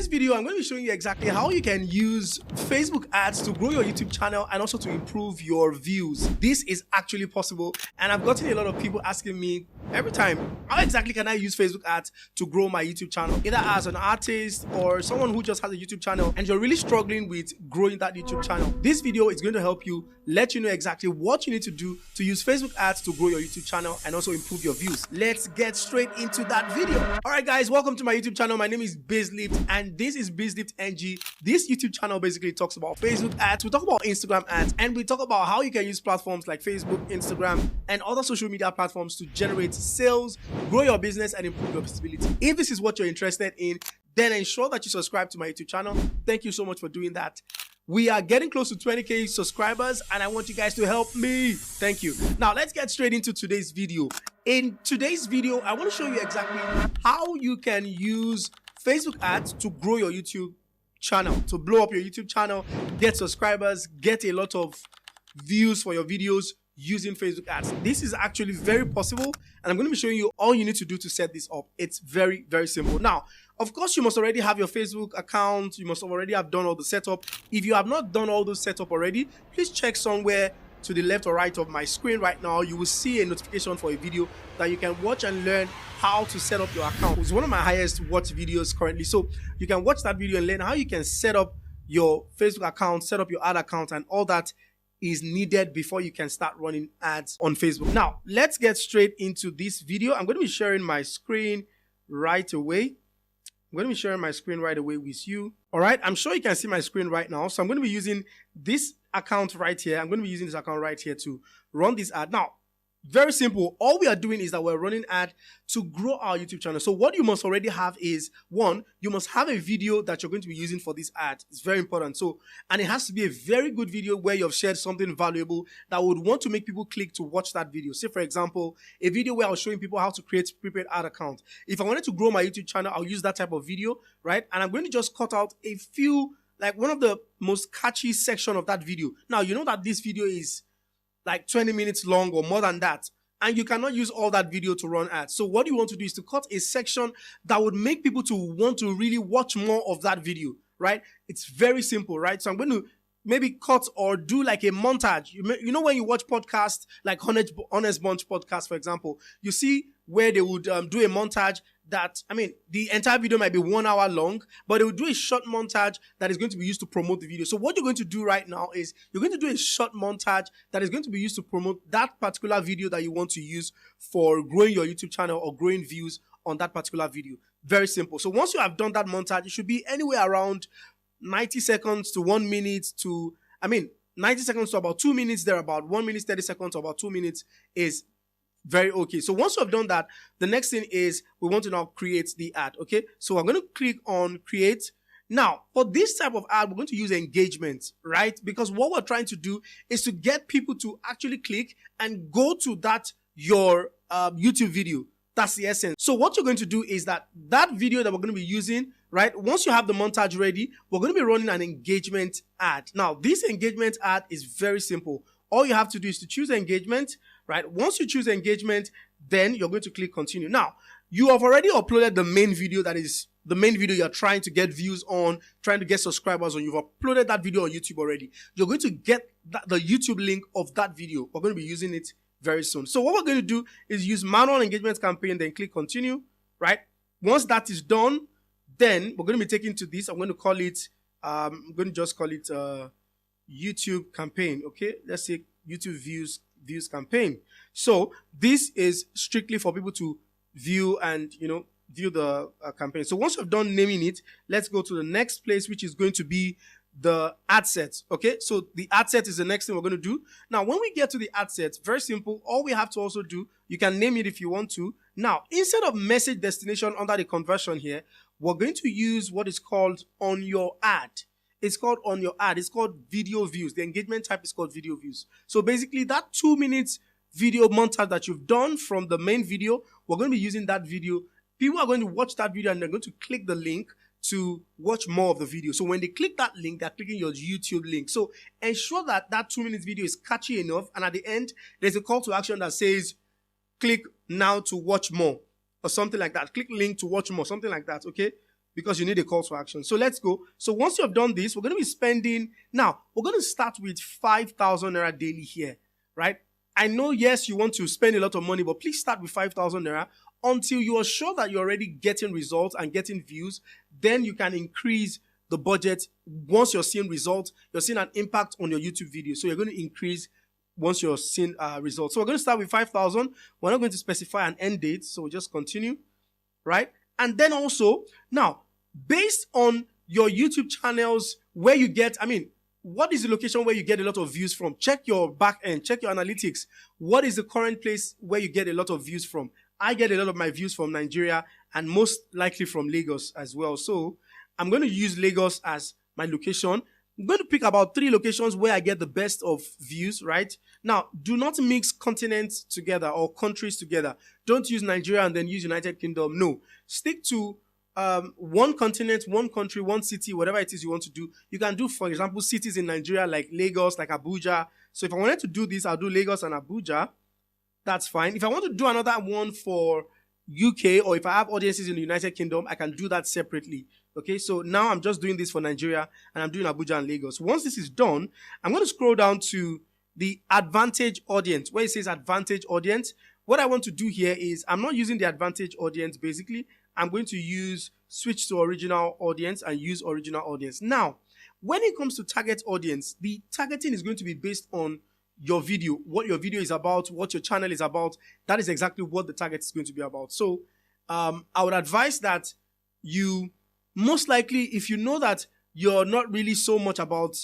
this video, I'm going to be showing you exactly how you can use Facebook ads to grow your YouTube channel and also to improve your views. This is actually possible, and I've gotten a lot of people asking me every time, how exactly can I use Facebook ads to grow my YouTube channel? Either as an artist or someone who just has a YouTube channel and you're really struggling with growing that YouTube channel. This video is going to help you, let you know exactly what you need to do to use Facebook ads to grow your YouTube channel and also improve your views. Let's get straight into that video. All right, guys, welcome to my YouTube channel. My name is BizLift and this is BizLift NG. This YouTube channel basically talks about Facebook ads, we talk about Instagram ads, and we talk about how you can use platforms like Facebook, Instagram, and other social media platforms to generate sales, grow your business, and improve your visibility. If this is what you're interested in, then ensure that you subscribe to my YouTube channel. Thank you so much for doing that. We are getting close to 20,000 subscribers and I want you guys to help me. Thank you. Now let's get straight into today's video. In today's video, I want to show you exactly how you can use Facebook ads to grow your YouTube channel, to blow up your YouTube channel, get subscribers, get a lot of views for your videos using Facebook ads. This is actually very possible, and I'm going to be showing you all you need to do to set this up. It's very, very simple. Now, of course, you must already have your Facebook account. You must already have done all the setup. If you have not done all those setup already, please check somewhere to the left or right of my screen right now. You will see a notification for a video that you can watch and learn how to set up your account. It's one of my highest watched videos currently. So you can watch that video and learn how you can set up your Facebook account, set up your ad account, and all that is needed before you can start running ads on Facebook. Now, let's get straight into this video. I'm going to be sharing my screen right away. I'm going to be sharing my screen right away with you. All right, I'm sure you can see my screen right now. So I'm going to be using this account right here. I'm going to be using this account right here to run this ad. Now, very simple. All we are doing is that we're running ad to grow our YouTube channel. So what you must already have is, one, you must have a video that you're going to be using for this ad. It's very important. So, and it has to be a very good video where you've shared something valuable that would want to make people click to watch that video. Say, for example, a video where I was showing people how to create prepaid ad account. If I wanted to grow my YouTube channel, I'll use that type of video, right? And I'm going to just cut out a few, like one of the most catchy section of that video. Now, you know that this video is like 20 minutes long or more than that, and you cannot use all that video to run ads. So what you want to do is to cut a section that would make people to want to really watch more of that video, right? It's very simple, right? So I'm going to maybe cut or do like a montage. You know when you watch podcasts like Honest Bunch podcast, for example, you see where they would do a montage that, I mean, the entire video might be 1 hour long, but they will do a short montage that is going to be used to promote the video. So what you're going to do right now is you're going to do a short montage that is going to be used to promote that particular video that you want to use for growing your YouTube channel or growing views on that particular video. Very simple. So once you have done that montage, it should be anywhere around 90 seconds to 1 minute to, 90 seconds to about 2 minutes, there about 1 minute, 30 seconds to about 2 minutes is very okay. So once you have done that, the next thing is we want to now create the ad. Okay, so I'm going to click on create. Now, for this type of ad, we're going to use engagement, right? Because what we're trying to do is to get people to actually click and go to that your YouTube video. That's the essence. So what you're going to do is that video that we're going to be using, right? Once you have the montage ready, we're going to be running an engagement ad. Now, this engagement ad is very simple. All you have to do is to choose engagement, right? Once you choose engagement, then you're going to click continue. Now, you have already uploaded the main video, that is the main video you're trying to get views on, trying to get subscribers on. You've uploaded that video on YouTube already. You're going to get the YouTube link of that video. We're going to be using it very soon. So what we're going to do is use manual engagement campaign, then click continue, right? Once that is done, then we're going to be taken to this. I'm going to call it, I'm going to just call it YouTube campaign. Okay, let's say YouTube views campaign. So this is strictly for people to view and view the campaign. So once you've done naming it, let's go to the next place, which is going to be the ad set. Okay, so the ad set is the next thing we're going to do. Now, when we get to the ad set, very simple. All we have to also do, you can name it if you want to. Now, instead of message destination under the conversion here, we're going to use what is called on your ad. It's called on your ad. It's called video views. The engagement type is called video views. So basically that 2 minutes video montage that you've done from the main video, we're going to be using that video. People are going to watch that video and they're going to click the link to watch more of the video. So when they click that link, they're clicking your YouTube link. So ensure that that 2 minutes video is catchy enough. And at the end, there's a call to action that says, click now to watch more or something like that. Click link to watch more, something like that. Okay. because you need a call to action. So let's go. So once you have done this, we're going to be spending, now we're going to start with 5,000 naira daily here, right? I know, yes, you want to spend a lot of money, but please start with 5,000 naira until you are sure that you're already getting results and getting views. Then you can increase the budget. Once you're seeing results, you're seeing an impact on your YouTube video. So you're going to increase once you're seeing results. So we're going to start with 5,000. We're not going to specify an end date. So we'll just continue, right? And then also, now, based on your YouTube channels where you get, what is the location where you get a lot of views from? Check your back end, check your analytics. What is the current place where you get a lot of views from? I get a lot of my views from Nigeria and most likely from Lagos as well. So I'm going to use Lagos as my location. I'm going to pick about 3 locations where I get the best of views, right? Now, do not mix continents together or countries together. Don't use Nigeria and then use United Kingdom. No, stick to one continent, one country, one city, whatever it is you want to do. You can do, for example, cities in Nigeria like Lagos, like Abuja. So if I wanted to do this, I'll do Lagos and Abuja. That's fine. If I want to do another one for UK, or if I have audiences in the United Kingdom, I can do that separately. Okay, so now I'm just doing this for Nigeria and I'm doing Abuja and Lagos. Once this is done, I'm going to scroll down to the advantage audience where it says advantage audience. What I want to do here is I'm not using the advantage audience basically. I'm going to use switch to original audience and use original audience. Now, when it comes to target audience, the targeting is going to be based on your video, what your video is about, what your channel is about. That is exactly what the target is going to be about. So I would advise that you, most likely, if you know that you're not really so much about,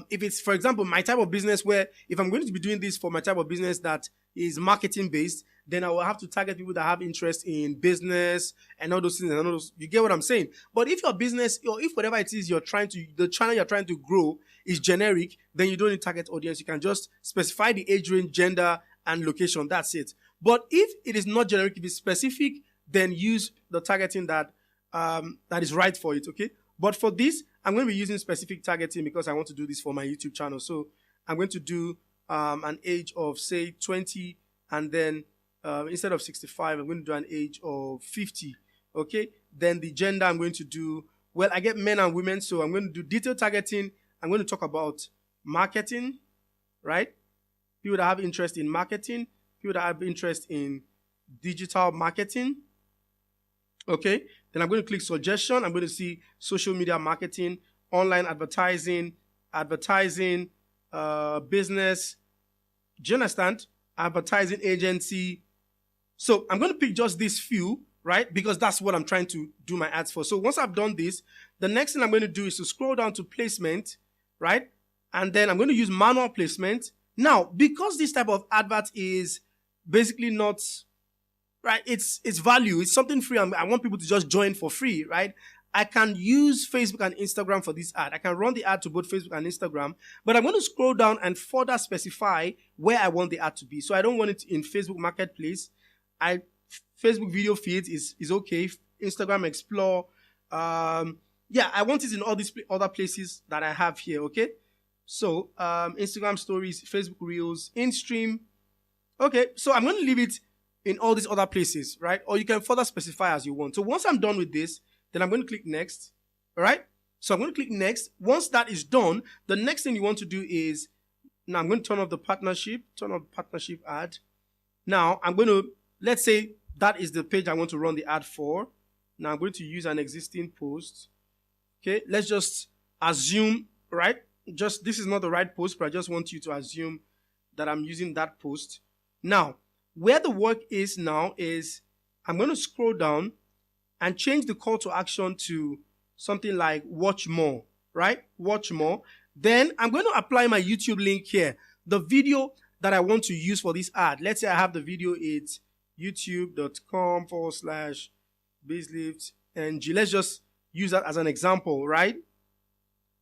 if it's, for example, my type of business where if I'm going to be doing this for my type of business that is marketing based, then I will have to target people that have interest in business and all those things and all those. You get what I'm saying? But if your business or if whatever it is you're trying to, the channel you're trying to grow is generic, then you don't need target audience. You can just specify the age range, gender, and location. That's it. But if it is not generic, if it's specific, then use the targeting that that is right for it. Okay. But for this, I'm going to be using specific targeting because I want to do this for my YouTube channel. So I'm going to do an age of say 20, and then instead of 65, I'm going to do an age of 50. Okay. Then the gender I'm going to do, well, I get men and women. So I'm going to do detailed targeting. I'm going to talk about marketing, right? People that have interest in marketing, people that have interest in digital marketing. Okay. Then I'm going to click suggestion. I'm going to see social media marketing, online advertising, business. Do you understand? Advertising agency. So I'm going to pick just these few, right? Because that's what I'm trying to do my ads for. So once I've done this, the next thing I'm going to do is to scroll down to placement, right? And then I'm going to use manual placement. Now, because this type of advert is basically not, right? It's value. It's something free. I want people to just join for free, right? I can use Facebook and Instagram for this ad. I can run the ad to both Facebook and Instagram, but I'm going to scroll down and further specify where I want the ad to be. So I don't want it in Facebook Marketplace. Facebook video feeds is okay. Instagram Explore. Yeah, I want it in all these other places that I have here, okay? So Instagram Stories, Facebook Reels, InStream. Okay, so I'm going to leave it in all these other places, right? Or you can further specify as you want. So once I'm done with this, then I'm going to click next, all right? So I'm going to click next. Once that is done, the next thing you want to do is, now I'm going to turn off the partnership ad. Now I'm going to, let's say that is the page I want to run the ad for. Now I'm going to use an existing post. Okay, let's just assume, right? This is not the right post, but I just want you to assume that I'm using that post. Now, where the work is now is I'm going to scroll down and change the call to action to something like watch more, right? Watch more. Then I'm going to apply my YouTube link here. The video that I want to use for this ad. Let's say I have the video, it's youtube.com/baselifting. Let's just use that as an example, right?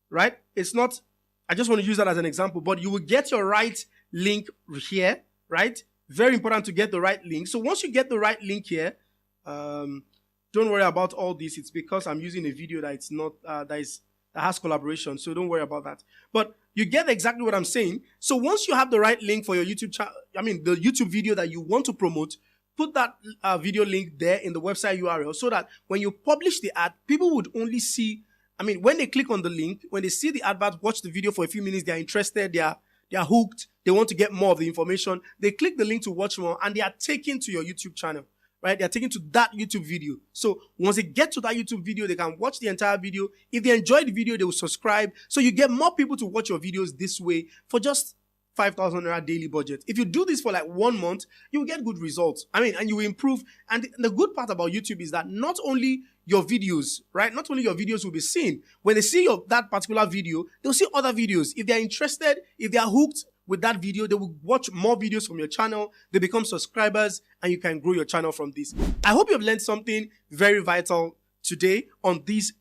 Right? It's not, I just want to use that as an example, but you will get your right link here, right? Very important to get the right link. So once you get the right link here, don't worry about all this. It's because I'm using a video that it's not, that has collaboration. So don't worry about that. But you get exactly what I'm saying. So once you have the right link for your YouTube channel, the YouTube video that you want to promote, put that video link there in the website URL so that when you publish the ad, people would only see, when they click on the link, when they see the advert, watch the video for a few minutes, they're interested, they're hooked, they want to get more of the information, they click the link to watch more, and they are taken to your YouTube channel, right? They are taken to that YouTube video. So once they get to that YouTube video, they can watch the entire video. If they enjoy the video, they will subscribe. So you get more people to watch your videos this way for just 5,000 naira daily budget. If you do this for like 1 month, you will get good results. And you will improve. And the good part about YouTube is that not only your videos, right? Not only your videos will be seen. When they see that particular video, they'll see other videos. If they're interested, if they're hooked with that video, they will watch more videos from your channel. They become subscribers, and you can grow your channel from this. I hope you've learned something very vital today on this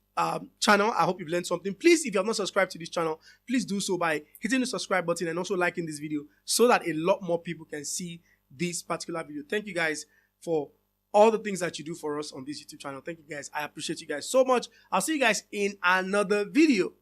channel. I hope you've learned something. Please, if you have not subscribed to this channel, please do so by hitting the subscribe button and also liking this video so that a lot more people can see this particular video. Thank you guys for all the things that you do for us on this YouTube channel. Thank you guys. I appreciate you guys so much. I'll see you guys in another video.